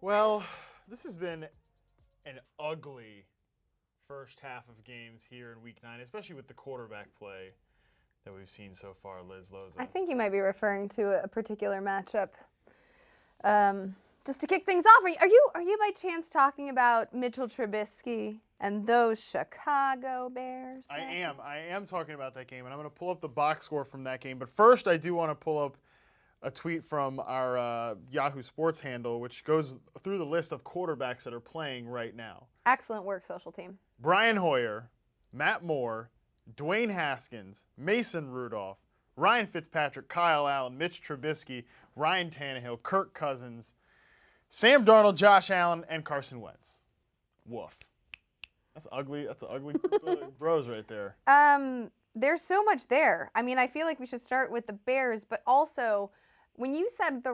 Well, this has been an ugly first half of games here in Week 9, especially with the quarterback play that we've seen so far, Liz Loza. I think you might be referring to a particular matchup. Just to kick things off, are you by chance talking about Mitchell Trubisky and those Chicago Bears? I am talking about that game, and I'm going to pull up the box score from that game. But first, I do want to pull up a tweet from our Yahoo Sports handle, which goes through the list of quarterbacks that are playing right now. Excellent work, social team. Brian Hoyer, Matt Moore, Dwayne Haskins, Mason Rudolph, Ryan Fitzpatrick, Kyle Allen, Mitch Trubisky, Ryan Tannehill, Kirk Cousins, Sam Darnold, Josh Allen, and Carson Wentz. Woof. That's ugly. That's an ugly group of bros right there. There's so much there. I mean, I feel like we should start with the Bears, but also when you said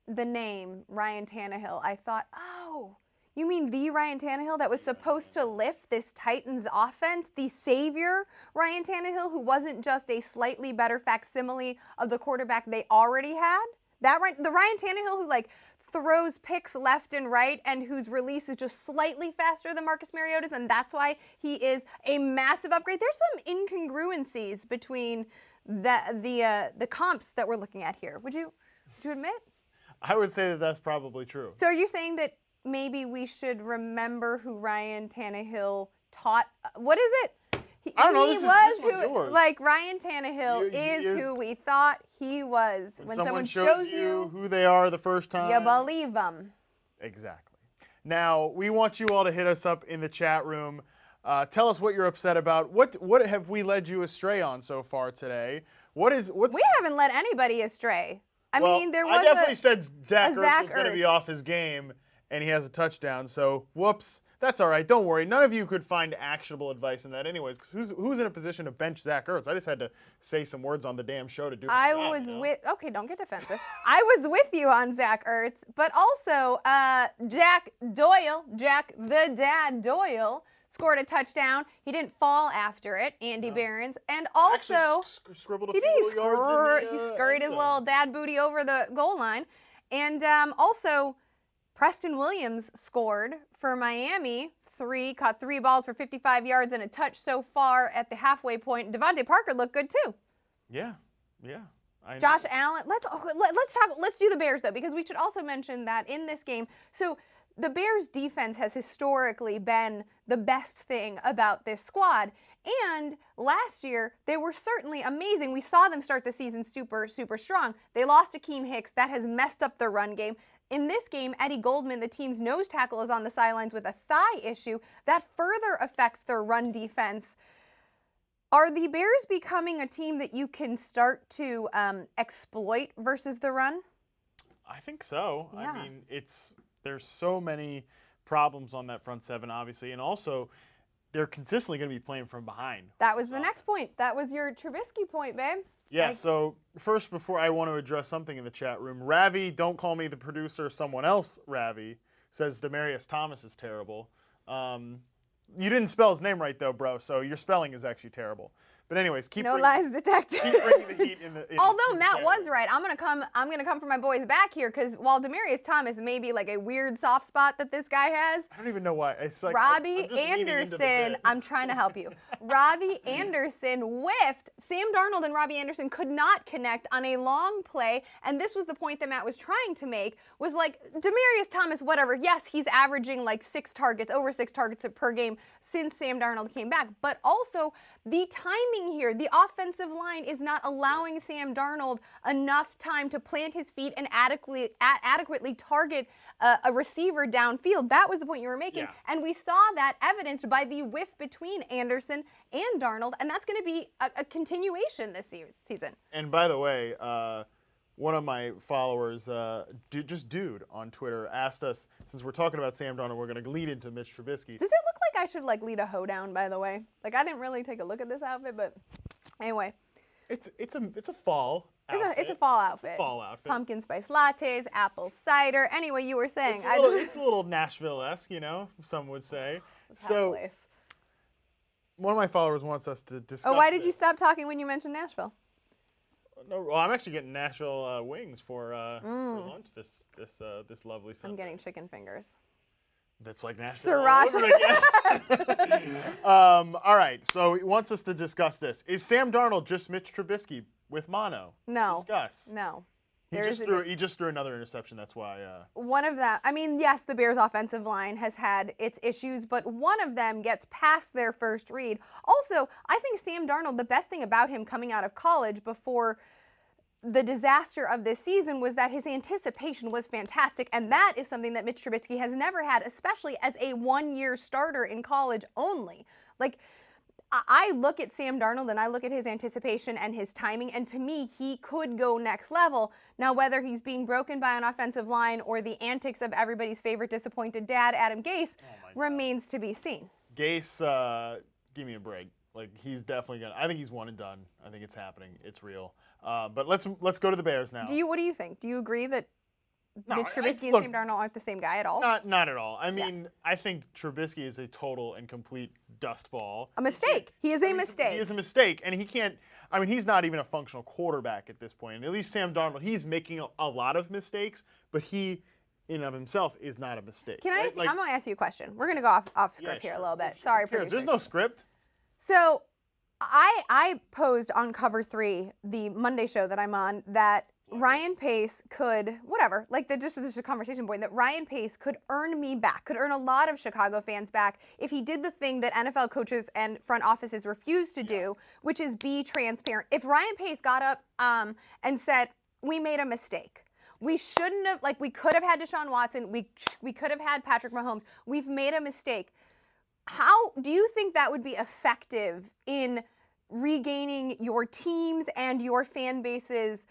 the name Ryan Tannehill, I thought, oh, you mean the Ryan Tannehill that was supposed to lift this Titans offense? The savior Ryan Tannehill, who wasn't just a slightly better facsimile of the quarterback they already had? The Ryan Tannehill who throws picks left and right and whose release is just slightly faster than Marcus Mariota's, and that's why he is a massive upgrade. There's some incongruencies between the comps that we're looking at here. Would you admit? I would say that that's probably true. So are you saying that maybe we should remember who Ryan Tannehill taught? What is it? I don't know. This one's yours. Ryan Tannehill is who we thought he was. When someone shows you who they are the first time, you believe them. Exactly. Now, we want you all to hit us up in the chat room. Tell us what you're upset about. What have we led you astray on so far today? We haven't led anybody astray. I definitely said Zach Ertz was going to be off his game, and he has a touchdown. So, whoops. That's all right. Don't worry. None of you could find actionable advice in that anyways, because who's in a position to bench Zach Ertz? I just had to say some words on the damn show to do it. Okay, don't get defensive. I was with you on Zach Ertz, but also Jack the Dad Doyle, scored a touchdown. He didn't fall after it, Andy Behrens. And also, scribbled a few yards he scurried his little dad booty over the goal line. And also, Preston Williams scored for Miami. Caught 3 balls for 55 yards and a touch so far at the halfway point. Devontae Parker looked good too. Yeah. Josh Allen. Let's do the Bears though, because we should also mention that in this game. So the Bears defense has historically been the best thing about this squad. And last year, they were certainly amazing. We saw them start the season super, super strong. They lost Akeem Hicks. That has messed up their run game. In this game, Eddie Goldman, the team's nose tackle, is on the sidelines with a thigh issue. That further affects their run defense. Are the Bears becoming a team that you can start to exploit versus the run? I think so. Yeah. I mean, there's so many problems on that front seven, obviously, and also they're consistently going to be playing from behind. That was the next point. That was your Trubisky point, babe. Yeah, so first, before I want to address something in the chat room, Ravi, don't call me the producer, someone else, Ravi, says Demaryius Thomas is terrible. You didn't spell his name right, though, bro, so your spelling is actually terrible. But anyways, no lies detected. Keep bringing the heat in the Although Matt was right, I'm gonna come for my boys back here, because while Demaryius Thomas may be like a weird soft spot that this guy has, I don't even know why. It's like Robbie Anderson. I'm trying to help you. Robbie Anderson whiffed. Sam Darnold and Robbie Anderson could not connect on a long play, and this was the point that Matt was trying to make. Was like Demaryius Thomas, whatever. Yes, he's averaging like over 6 targets per game since Sam Darnold came back, but also the timing here, the offensive line is not allowing Sam Darnold enough time to plant his feet and adequately target a receiver downfield. That was the point you were making. Yeah. And we saw that evidenced by the whiff between Anderson and Darnold, and that's going to be a continuation this season. And by the way, one of my followers, Dude on Twitter, asked us, since we're talking about Sam Darnold, we're going to lead into Mitch Trubisky. Does it look like I should lead a hoedown, by the way? I didn't really take a look at this outfit, but anyway. It's a fall outfit. It's a fall outfit. It's a fall outfit. Pumpkin spice lattes, apple cider. Anyway, you were saying. It's a little Nashville-esque, some would say. So, one of my followers wants us to discuss why did you stop talking when you mentioned Nashville? No, well, I'm actually getting Nashville wings for lunch this lovely Sunday. I'm getting chicken fingers. That's like Nashville all over again. All right, so he wants us to discuss this. Is Sam Darnold just Mitch Trubisky with mono? No. Discuss. No. He just threw another interception. That's why. One of them, I mean, yes, the Bears' offensive line has had its issues, but one of them gets past their first read. Also, I think Sam Darnold, the best thing about him coming out of college before the disaster of this season was that his anticipation was fantastic, and that is something that Mitch Trubisky has never had, especially as a one-year starter in college only. Like, I look at Sam Darnold and I look at his anticipation and his timing, and to me, he could go next level. Now, whether he's being broken by an offensive line or the antics of everybody's favorite disappointed dad, Adam Gase, remains to be seen. Gase, give me a break. Like, he's definitely gonna. I think he's one and done. I think it's happening. It's real. But let's go to the Bears now. What do you think? Do you agree that Mitch Trubisky and Sam Darnold aren't the same guy at all? Not at all. I mean, I think Trubisky is a total and complete dust ball. A mistake. He is a mistake. He is a mistake, and he can't. I mean, he's not even a functional quarterback at this point. And at least Sam Darnold, he's making a lot of mistakes, but he, in and of himself, is not a mistake. Can I? I'm going to ask you a question. We're going to go off script here a little bit. Sorry, producers. There's no script. So, I posed on Cover 3, the Monday show that I'm on, that Ryan Pace could, just as a conversation point, that Ryan Pace could earn me back, could earn a lot of Chicago fans back if he did the thing that NFL coaches and front offices refuse to do, which is be transparent. If Ryan Pace got up and said, we made a mistake. We shouldn't have, we could have had Deshaun Watson. We could have had Patrick Mahomes. We've made a mistake. How do you think that would be effective in regaining your teams and your fan base's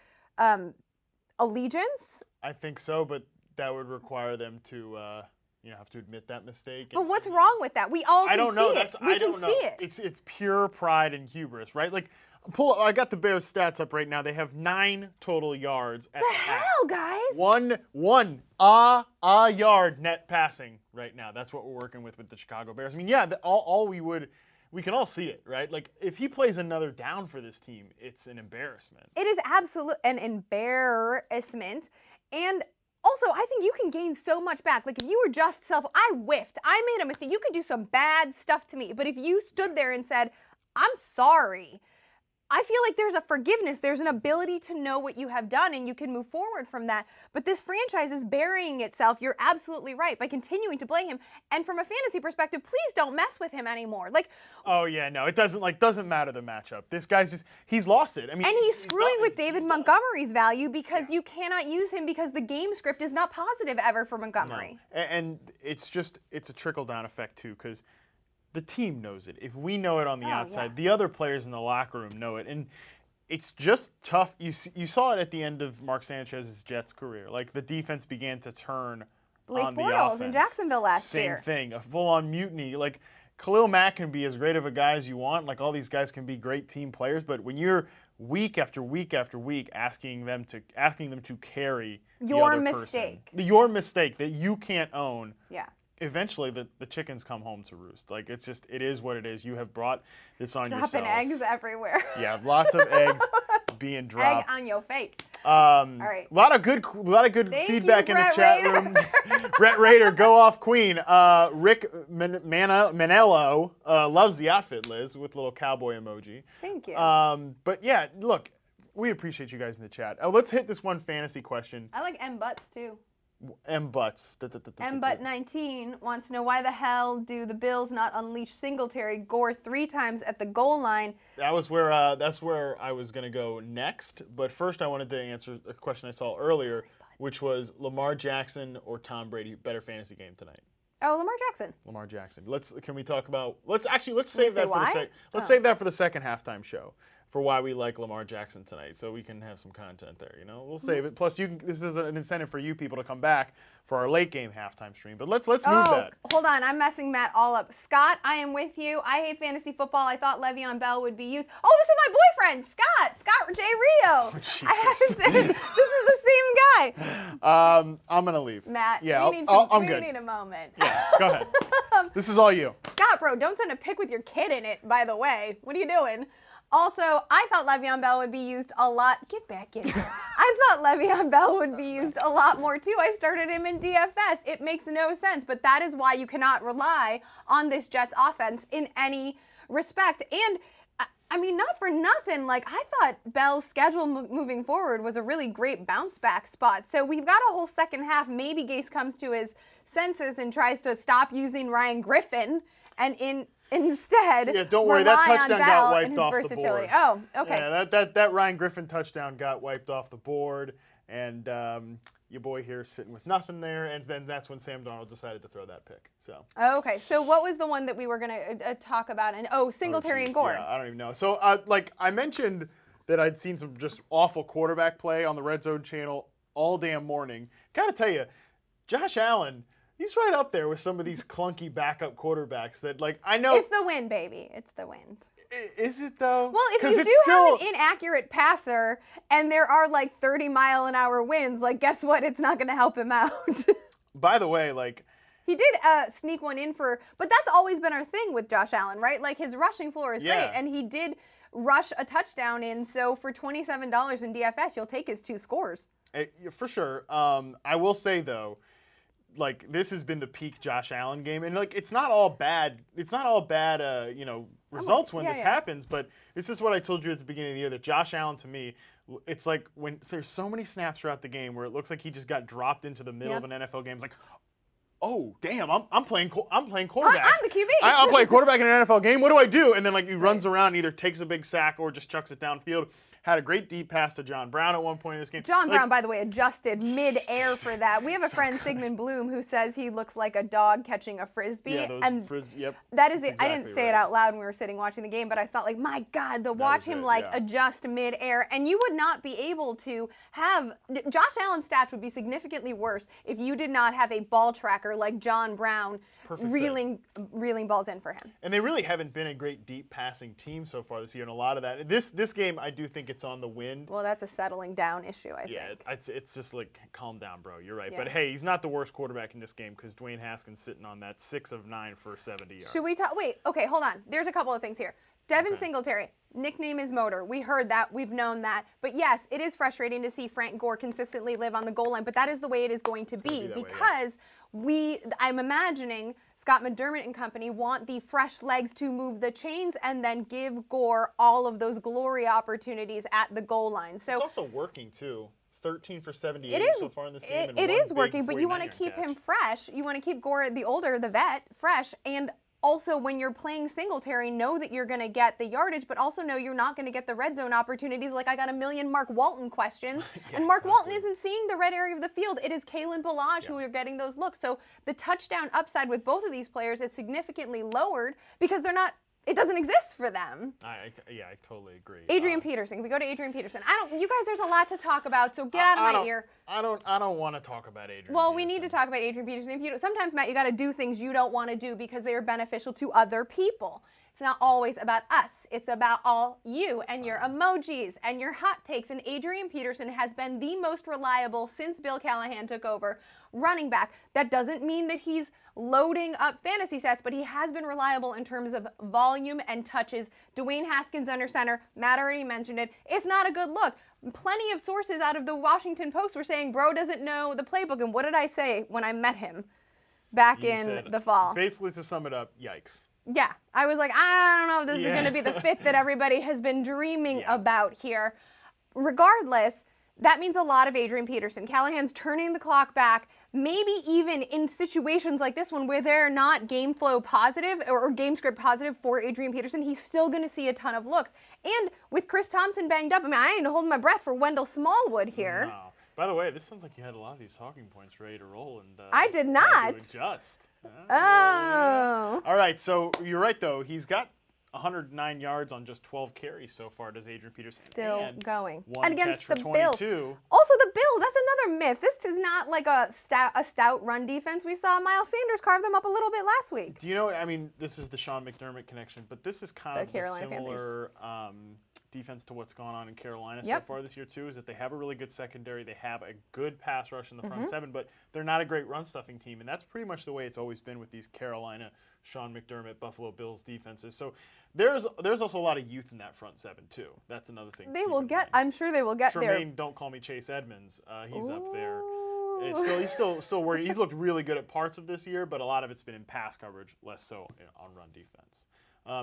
allegiance? I think so, but that would require them to, have to admit that mistake. But what's wrong with that? We all can see it. I don't know. It's pure pride and hubris, right? Like, I got the Bears stats up right now. They have 9 total yards at the half. Hell, guys? One yard net passing right now. That's what we're working with the Chicago Bears. I mean, yeah, we can all see it, right? Like, if he plays another down for this team, it's an embarrassment. It is absolute an embarrassment. And also, I think you can gain so much back. Like, if you were just I whiffed. I made a mistake. You could do some bad stuff to me. But if you stood there and said, I'm sorry, I feel like there's a forgiveness. There's an ability to know what you have done, and you can move forward from that. But this franchise is burying itself, you're absolutely right, by continuing to play him. And from a fantasy perspective, please don't mess with him anymore. Oh, yeah, no, it doesn't matter the matchup. This guy's he's lost it. I mean, and he's screwing with David Montgomery's value because you cannot use him because the game script is not positive ever for Montgomery. No. And it's a trickle-down effect, too, because the team knows it. If we know it on the outside, the other players in the locker room know it. And it's just tough. You saw it at the end of Mark Sanchez's Jets career. Like, the defense began to turn on the offense. in Jacksonville last year. Same thing. A full-on mutiny. Like, Khalil Mack can be as great of a guy as you want. Like, all these guys can be great team players. But when you're week after week after week asking them to carry your the other mistake. person, your mistake that you can't own. Yeah. Eventually, the chickens come home to roost. Like, it is what it is. You have brought this on yourself. Dropping eggs everywhere. Yeah, lots of eggs being dropped. Egg on your face. All right. A lot of good feedback in the chat room. Brett Rader, go off Queen. Rick Manello loves the outfit, Liz, with little cowboy emoji. Thank you. But yeah, look, we appreciate you guys in the chat. Let's hit this one fantasy question. I like M Butts too. M Butts. Butt 19 wants to know why the hell do the Bills not unleash Singletary Gore 3 times at the goal line? That's where I was gonna go next. But first, I wanted to answer a question I saw earlier, which was Lamar Jackson or Tom Brady better fantasy game tonight. Oh, Lamar Jackson. Lamar Jackson. Can we talk about? Let's save that for save that for the second halftime show. For why we like Lamar Jackson tonight, so we can have some content there. We'll save it. Plus, this is an incentive for you people to come back for our late game halftime stream. But let's move that. Hold on, I'm messing Matt all up. Scott, I am with you. I hate fantasy football. I thought Le'Veon Bell would be used. Oh, this is my boyfriend, Scott J. Rio. Oh, Jesus. This is the same guy. I'm gonna leave. Matt, yeah, we need a moment. Yeah, go ahead. This is all you. Scott, bro, don't send a pic with your kid in it. By the way, what are you doing? Also, I thought Le'Veon Bell would be used a lot. Get back in here. I thought Le'Veon Bell would be used a lot more too. I started him in DFS. It makes no sense, but that is why you cannot rely on this Jets offense in any respect. And I mean, not for nothing. Like, I thought Bell's schedule moving forward was a really great bounce back spot. So we've got a whole second half. Maybe Gase comes to his senses and tries to stop using Ryan Griffin and instead, yeah, don't worry, that touchdown got wiped off the board. Oh, okay. Yeah, that Ryan Griffin touchdown got wiped off the board, and your boy here is sitting with nothing there, and then that's when Sam Darnold decided to throw that pick. So. Okay, so what was the one that we were going to talk about? And Singletary and Gore. Yeah, I don't even know. So, like I mentioned that I'd seen some just awful quarterback play on the Red Zone channel all damn morning. Gotta tell you, Josh Allen. He's right up there with some of these clunky backup quarterbacks that, like, I know. It's the wind, baby. It's the wind. Is it, though? Well, if you do have an inaccurate passer and there are, like, 30-mile-an-hour winds, like, guess what? It's not going to help him out. By the way, like. He did sneak one in but that's always been our thing with Josh Allen, right? Like, his rushing floor is great, and he did rush a touchdown in, so for $27 in DFS, you'll take his 2 scores. For sure. I will say, though, like, this has been the peak Josh Allen game, and like it's not all bad. It's not all bad, results when this happens. But this is what I told you at the beginning of the year, that Josh Allen, to me, it's like when there's so many snaps throughout the game where it looks like he just got dropped into the middle of an NFL game. It's like, oh damn, I'm playing quarterback. I'm the QB. I'm playing quarterback in an NFL game. What do I do? And then like he runs around, and either takes a big sack or just chucks it downfield. Had a great deep pass to John Brown at one point in this game. John Brown, by the way, adjusted mid-air for that. We have a friend, Sigmund Bloom, who says he looks like a dog catching a Frisbee. Yeah, those Frisbee, yep. That is it. Exactly. I didn't say it out loud when we were sitting watching the game, but I felt like, my God, to watch him adjust mid-air. And you would not be able to have, Josh Allen's stats would be significantly worse if you did not have a ball tracker like John Brown reeling balls in for him. And they really haven't been a great deep passing team so far this year, and a lot of that. This game, I do think it's on the wind. Well, that's a settling down issue, I think. Yeah, it's just like, calm down, bro. You're right. Yeah. But hey, he's not the worst quarterback in this game because Dwayne Haskins sitting on that 6 of 9 for 70 yards. Should we talk? Wait, okay, hold on. There's a couple of things here. Devin Singletary, nickname is Motor. We heard that. We've known that. But yes, it is frustrating to see Frank Gore consistently live on the goal line, but that is the way it is going to be because I'm imagining Scott McDermott and company want the fresh legs to move the chains and then give Gore all of those glory opportunities at the goal line. So it's also working too. 13 for 78 so far in this game. It is working, but you want to keep him fresh. You want to keep Gore, the vet, fresh. And also, when you're playing Singletary, know that you're going to get the yardage, but also know you're not going to get the red zone opportunities. Like, I got a million Mark Walton questions, and Mark Walton isn't seeing the red area of the field. It is Kalen Ballage who are getting those looks. So the touchdown upside with both of these players is significantly lowered because it doesn't exist for them. I totally agree. Adrian Peterson. Can we go to Adrian Peterson? You guys, there's a lot to talk about, so get out of my ear. I don't want to talk about Adrian Well, Peterson. we need to talk about Adrian Peterson. Sometimes, Matt, you got to do things you don't want to do because they are beneficial to other people. It's not always about us. It's about all you and your emojis and your hot takes. And Adrian Peterson has been the most reliable since Bill Callahan took over running back. That doesn't mean that he's loading up fantasy stats, but he has been reliable in terms of volume and touches. Dwayne Haskins under center, Matt already mentioned it. It's not a good look. Plenty of sources out of the Washington Post were saying bro doesn't know the playbook. And what did I say when I met him back in the fall? Basically, to sum it up, yikes. Yeah, I was like, I don't know if this is going to be the fit that everybody has been dreaming about here. Regardless, that means a lot of Adrian Peterson. Callahan's turning the clock back, maybe even in situations like this one where they're not game flow positive or game script positive for Adrian Peterson, he's still going to see a ton of looks. And with Chris Thompson banged up, I mean, I ain't holding my breath for Wendell Smallwood here. No. By the way, this sounds like you had a lot of these talking points ready to roll. And I did not. Adjust. Oh. All right, so you're right, though. He's got 109 yards on just 12 carries so far, does Adrian Peterson. Still going. One and against catch the for Bills. 22. Also, the Bills, that's another myth. This is not like a stout run defense. We saw Miles Sanders carve them up a little bit last week. Do you know, I mean, this is the Sean McDermott connection, but this is kind of a similar defense to what's gone on in Carolina Yep. so far this year too, is that they have a really good secondary. They have a good pass rush in the front seven, but they're not a great run stuffing team, and that's pretty much the way it's always been with these Carolina, Sean McDermott, Buffalo Bills defenses. So there's also a lot of youth in that front seven too. That's another thing. They will get. I'm sure they will get there. Tremaine, don't call me Chase Edmonds. He's up there. He's still working. He's looked really good at parts of this year, but a lot of it's been in pass coverage, less so on run defense.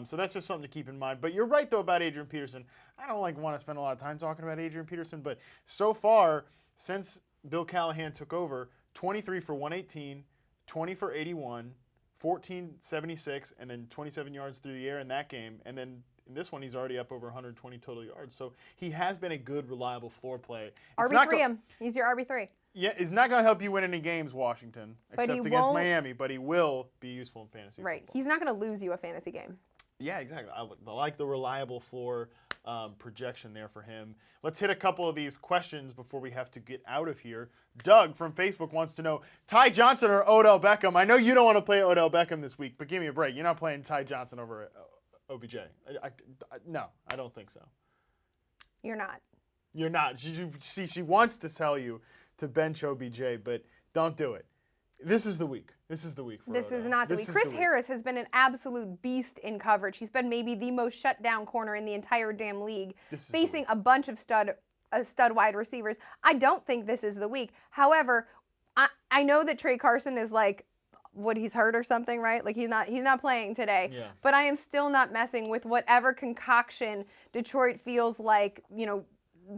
So that's just something to keep in mind. But you're right, though, about Adrian Peterson. I don't want to spend a lot of time talking about Adrian Peterson, but so far, since Bill Callahan took over, 23 for 118, 20 for 81, 1476, and then 27 yards through the air in that game. And then in this one, he's already up over 120 total yards. So he has been a good, reliable floor play. RB3 him. He's your RB3. Yeah, he's not going to help you win any games, Washington, except against Miami, but he will be useful in fantasy right. football. He's not going to lose you a fantasy game. Yeah, exactly. I like the reliable floor projection there for him. Let's hit a couple of these questions before we have to get out of here. Doug from Facebook wants to know, Ty Johnson or Odell Beckham? I know you don't want to play Odell Beckham this week, but give me a break. You're not playing Ty Johnson over OBJ. No, I don't think so. You're not. You're not. She wants to tell you to bench OBJ, but don't do it. This is the week. This is the week for This Odell. is not the week. Chris Harris has been an absolute beast in coverage. He's been maybe the most shut down corner in the entire damn league, facing a bunch of stud wide receivers. I don't think this is the week. However, I know that Trey Carson is like, he's hurt or something, right? Like he's not playing today. Yeah. But I am still not messing with whatever concoction Detroit feels like,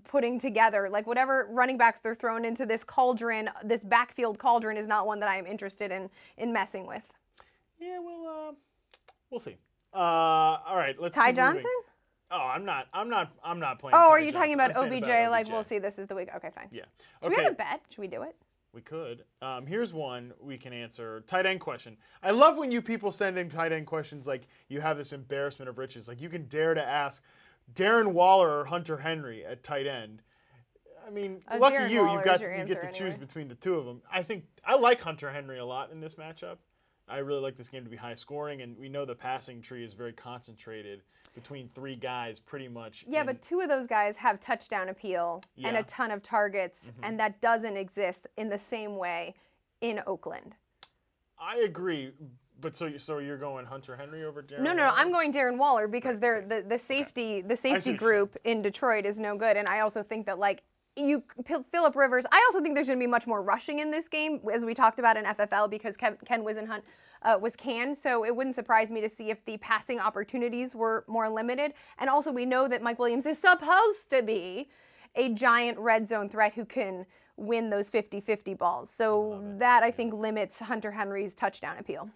putting together. Like whatever running backs they're thrown into this cauldron, this backfield cauldron is not one that I am interested in messing with. Yeah, we'll see. All right, let's Ty keep moving. Johnson? Oh, I'm not playing. Oh, Ty are you talking Johnson. about I'm saying OBJ? Like OBJ. we'll see. This is the week. Okay, fine. Yeah. Should we have a bet? Should we do it? We could. Here's one we can answer. Tight end question. I love when you people send in tight end questions like you have this embarrassment of riches. Like you can dare to ask Darren Waller or Hunter Henry at tight end. I mean, lucky Darren you. Waller You get to choose between the two of them. I think I like Hunter Henry a lot in this matchup. I really like this game to be high scoring, and we know the passing tree is very concentrated between three guys pretty much. Yeah, but two of those guys have touchdown appeal and a ton of targets, and that doesn't exist in the same way in Oakland. I agree. But so you're going Hunter Henry over Darren? No, Waller? I'm going Darren Waller because the safety group in Detroit is no good, and I also think that Phillip Rivers. I also think there's going to be much more rushing in this game, as we talked about in FFL, because Ken Wisenhunt was canned. So it wouldn't surprise me to see if the passing opportunities were more limited. And also, we know that Mike Williams is supposed to be a giant red zone threat who can win those 50-50 balls. So that I think limits Hunter Henry's touchdown appeal.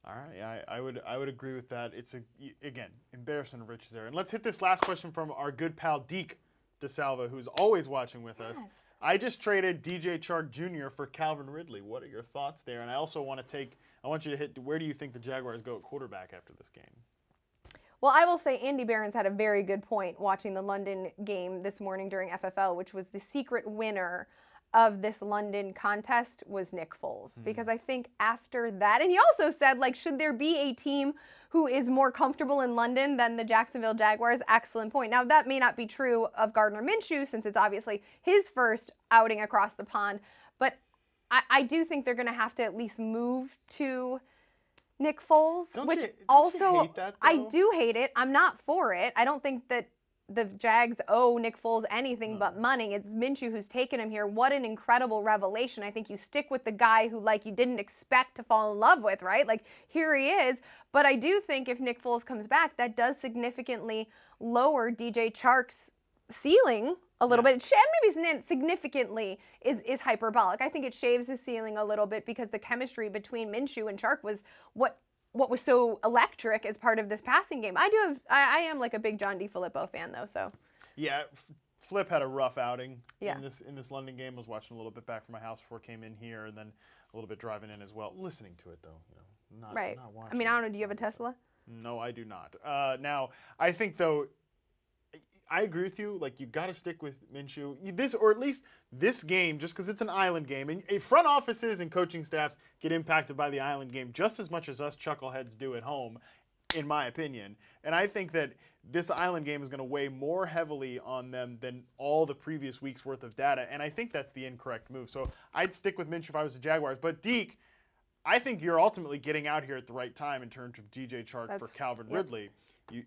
All right, I would agree with that. It's again embarrassment of riches there. And let's hit this last question from our good pal Deke DeSalva, who's always watching with us. I just traded DJ Chark Jr. for Calvin Ridley. What are your thoughts there? And I also want you to hit, where do you think the Jaguars go at quarterback after this game? Well, I will say Andy Behrens had a very good point watching the London game this morning during FFL, which was the secret winner of this London contest was Nick Foles. Because I think after that, and he also said, should there be a team who is more comfortable in London than the Jacksonville Jaguars? Excellent point. Now, that may not be true of Gardner Minshew, since it's obviously his first outing across the pond, but I do think they're going to have to at least move to Nick Foles, Don't which you also, hate that, I though? do hate it. I'm not for it. I don't think that the Jags owe Nick Foles anything but money. It's Minshew who's taken him here. What an incredible revelation. I think you stick with the guy who you didn't expect to fall in love with, right? Here he is. But I do think if Nick Foles comes back, that does significantly lower DJ Chark's ceiling a little bit. Maybe significantly is hyperbolic. I think it shaves his ceiling a little bit because the chemistry between Minshew and Chark was what was so electric as part of this passing game. I am a big John DeFilippo fan though, so. Yeah, Flip had a rough outing Yeah. in this London game. I was watching a little bit back from my house before I came in here, and then a little bit driving in as well. Listening to it though, not watching. I mean, I don't know. Do you have a Tesla? No, I do not. Now, I think though, I agree with you. You got to stick with Minshew. Or at least this game, just because it's an island game, and front offices and coaching staffs get impacted by the island game just as much as us chuckleheads do at home, in my opinion. And I think that this Island game is going to weigh more heavily on them than all the previous week's worth of data, and I think that's the incorrect move. So I'd stick with Minshew if I was the Jaguars. But Deke, I think you're ultimately getting out here at the right time in terms of DJ Chark for Calvin Ridley.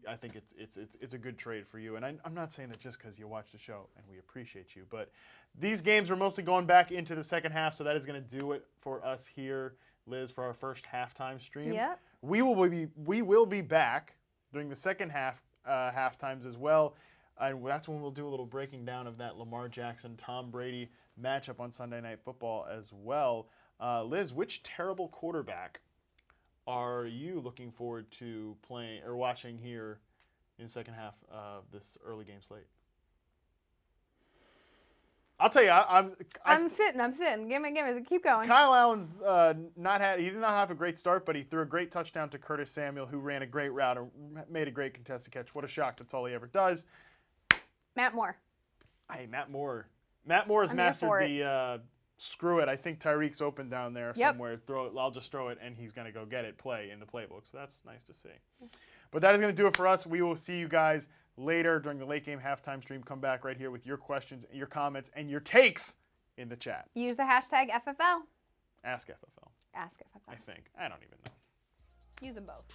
I think it's a good trade for you. And I'm not saying that just because you watch the show, and we appreciate you. But these games are mostly going back into the second half, so that is going to do it for us here, Liz, for our first halftime stream. Yeah. We will be back during the second half halftimes as well. And that's when we'll do a little breaking down of that Lamar Jackson, Tom Brady matchup on Sunday Night Football as well. Liz, which terrible quarterback are you looking forward to playing or watching here in the second half of this early game slate? I'll tell you, I'm sitting. Give me. Keep going. Kyle Allen's he did not have a great start, but he threw a great touchdown to Curtis Samuel, who ran a great route and made a great contested catch. What a shock! That's all he ever does. Matt Moore. Hey, Matt Moore. Matt Moore has mastered the screw it. I think Tyreek's open down there somewhere. Throw it. I'll just throw it, and he's going to go get it. Play in the playbook. So that's nice to see. But that is going to do it for us. We will see you guys later during the late game halftime stream. Come back right here with your questions, your comments, and your takes in the chat. Use the hashtag FFL. Ask FFL. Ask FFL. I think. I don't even know. Use them both.